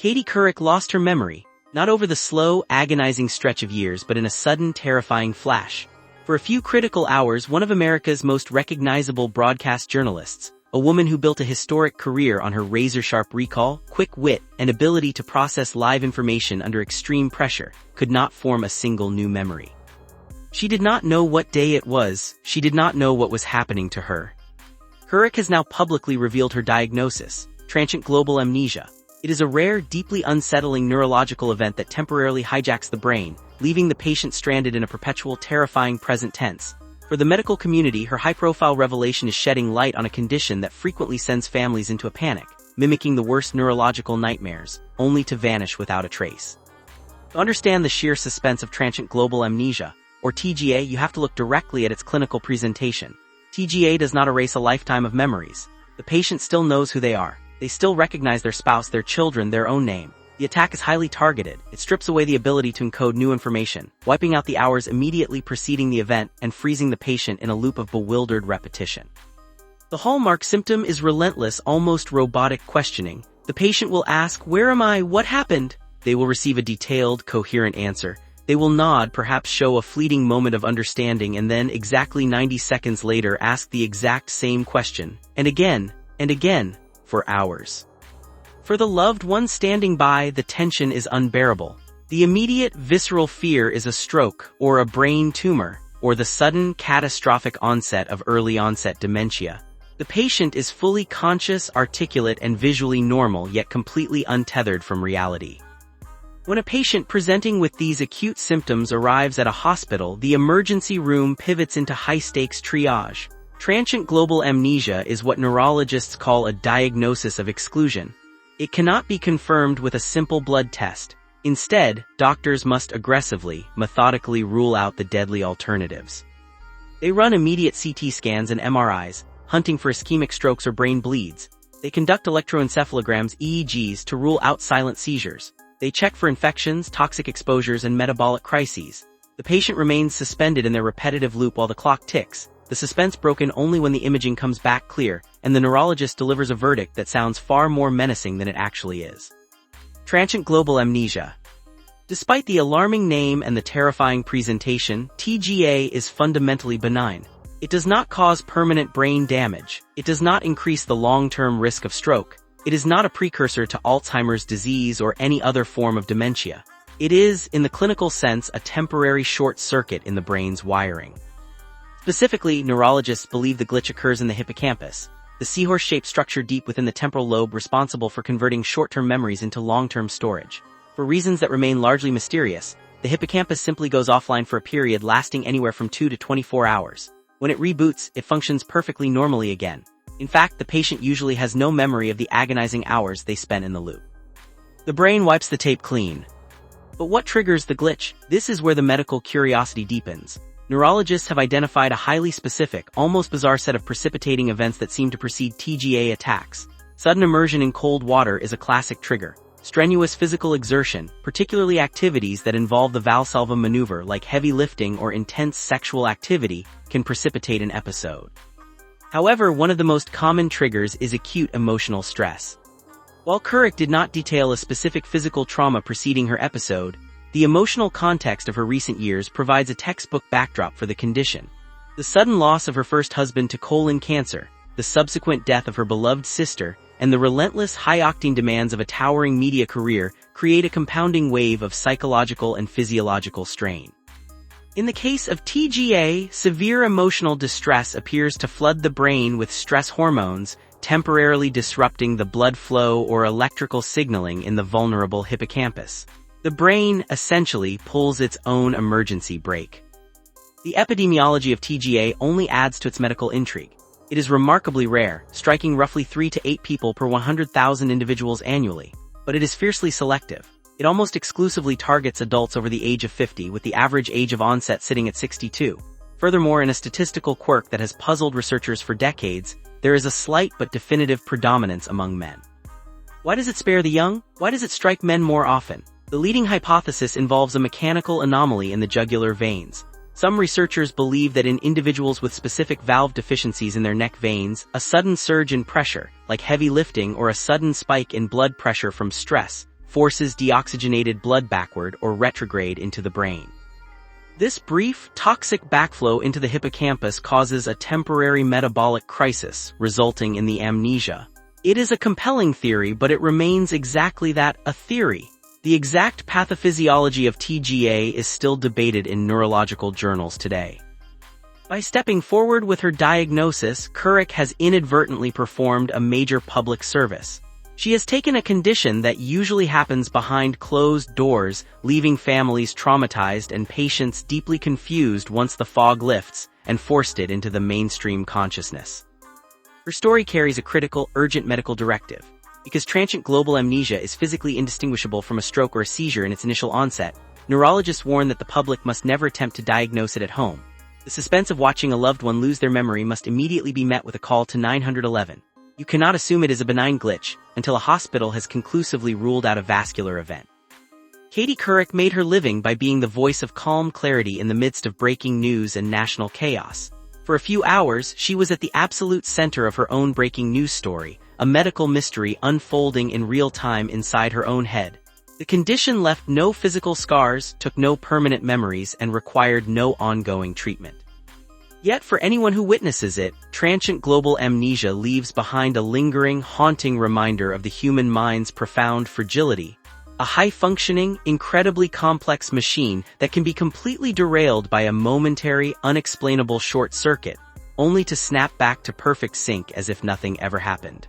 Katie Couric lost her memory, not over the slow, agonizing stretch of years but in a sudden, terrifying flash. For a few critical hours, one of America's most recognizable broadcast journalists, a woman who built a historic career on her razor-sharp recall, quick wit, and ability to process live information under extreme pressure, could not form a single new memory. She did not know what day it was, she did not know what was happening to her. Couric has now publicly revealed her diagnosis, transient global amnesia. It is a rare, deeply unsettling neurological event that temporarily hijacks the brain, leaving the patient stranded in a perpetual, terrifying present tense. For the medical community, her high-profile revelation is shedding light on a condition that frequently sends families into a panic, mimicking the worst neurological nightmares, only to vanish without a trace. To understand the sheer suspense of transient global amnesia, or TGA, you have to look directly at its clinical presentation. TGA does not erase a lifetime of memories. The patient still knows who they are. They still recognize their spouse, their children, their own name. The attack is highly targeted. It strips away the ability to encode new information, wiping out the hours immediately preceding the event and freezing the patient in a loop of bewildered repetition. The hallmark symptom is relentless, almost robotic questioning. The patient will ask, "Where am I? What happened?" They will receive a detailed, coherent answer. They will nod, perhaps show a fleeting moment of understanding, and then, exactly 90 seconds later, ask the exact same question, and again, for hours. For the loved one standing by, the tension is unbearable. The immediate, visceral fear is a stroke, or a brain tumor, or the sudden, catastrophic onset of early-onset dementia. The patient is fully conscious, articulate, and visually normal, yet completely untethered from reality. When a patient presenting with these acute symptoms arrives at a hospital, the emergency room pivots into high-stakes triage. Transient global amnesia is what neurologists call a diagnosis of exclusion. It cannot be confirmed with a simple blood test. Instead, doctors must aggressively, methodically rule out the deadly alternatives. They run immediate CT scans and MRIs, hunting for ischemic strokes or brain bleeds. They conduct electroencephalograms, EEGs, to rule out silent seizures. They check for infections, toxic exposures, and metabolic crises. The patient remains suspended in their repetitive loop while the clock ticks, the suspense broken only when the imaging comes back clear, and the neurologist delivers a verdict that sounds far more menacing than it actually is. Transient global amnesia. Despite the alarming name and the terrifying presentation, TGA is fundamentally benign. It does not cause permanent brain damage. It does not increase the long-term risk of stroke. It is not a precursor to Alzheimer's disease or any other form of dementia. It is, in the clinical sense, a temporary short circuit in the brain's wiring. Specifically, neurologists believe the glitch occurs in the hippocampus, the seahorse-shaped structure deep within the temporal lobe responsible for converting short-term memories into long-term storage. For reasons that remain largely mysterious, the hippocampus simply goes offline for a period lasting anywhere from 2 to 24 hours. When it reboots, it functions perfectly normally again. In fact, the patient usually has no memory of the agonizing hours they spent in the loop. The brain wipes the tape clean. But what triggers the glitch? This is where the medical curiosity deepens. Neurologists have identified a highly specific, almost bizarre set of precipitating events that seem to precede TGA attacks. Sudden immersion in cold water is a classic trigger. Strenuous physical exertion, particularly activities that involve the Valsalva maneuver like heavy lifting or intense sexual activity, can precipitate an episode. However, one of the most common triggers is acute emotional stress. While Couric did not detail a specific physical trauma preceding her episode, the emotional context of her recent years provides a textbook backdrop for the condition. The sudden loss of her first husband to colon cancer, the subsequent death of her beloved sister, and the relentless high-octane demands of a towering media career create a compounding wave of psychological and physiological strain. In the case of TGA, severe emotional distress appears to flood the brain with stress hormones, temporarily disrupting the blood flow or electrical signaling in the vulnerable hippocampus. The brain, essentially, pulls its own emergency brake. The epidemiology of TGA only adds to its medical intrigue. It is remarkably rare, striking roughly 3 to 8 people per 100,000 individuals annually. But it is fiercely selective. It almost exclusively targets adults over the age of 50, with the average age of onset sitting at 62. Furthermore, in a statistical quirk that has puzzled researchers for decades, there is a slight but definitive predominance among men. Why does it spare the young? Why does it strike men more often? The leading hypothesis involves a mechanical anomaly in the jugular veins. Some researchers believe that in individuals with specific valve deficiencies in their neck veins, a sudden surge in pressure, like heavy lifting or a sudden spike in blood pressure from stress, forces deoxygenated blood backward or retrograde into the brain. This brief, toxic backflow into the hippocampus causes a temporary metabolic crisis, resulting in the amnesia. It is a compelling theory, but it remains exactly that, a theory. The exact pathophysiology of TGA is still debated in neurological journals today. By stepping forward with her diagnosis, Couric has inadvertently performed a major public service. She has taken a condition that usually happens behind closed doors, leaving families traumatized and patients deeply confused once the fog lifts, and forced it into the mainstream consciousness. Her story carries a critical, urgent medical directive. Because transient global amnesia is physically indistinguishable from a stroke or a seizure in its initial onset, neurologists warn that the public must never attempt to diagnose it at home. The suspense of watching a loved one lose their memory must immediately be met with a call to 911. You cannot assume it is a benign glitch until a hospital has conclusively ruled out a vascular event. Katie Couric made her living by being the voice of calm clarity in the midst of breaking news and national chaos. For a few hours, she was at the absolute center of her own breaking news story, a medical mystery unfolding in real time inside her own head. The condition left no physical scars, took no permanent memories, and required no ongoing treatment. Yet for anyone who witnesses it, transient global amnesia leaves behind a lingering, haunting reminder of the human mind's profound fragility. A high-functioning, incredibly complex machine that can be completely derailed by a momentary, unexplainable short circuit, only to snap back to perfect sync as if nothing ever happened.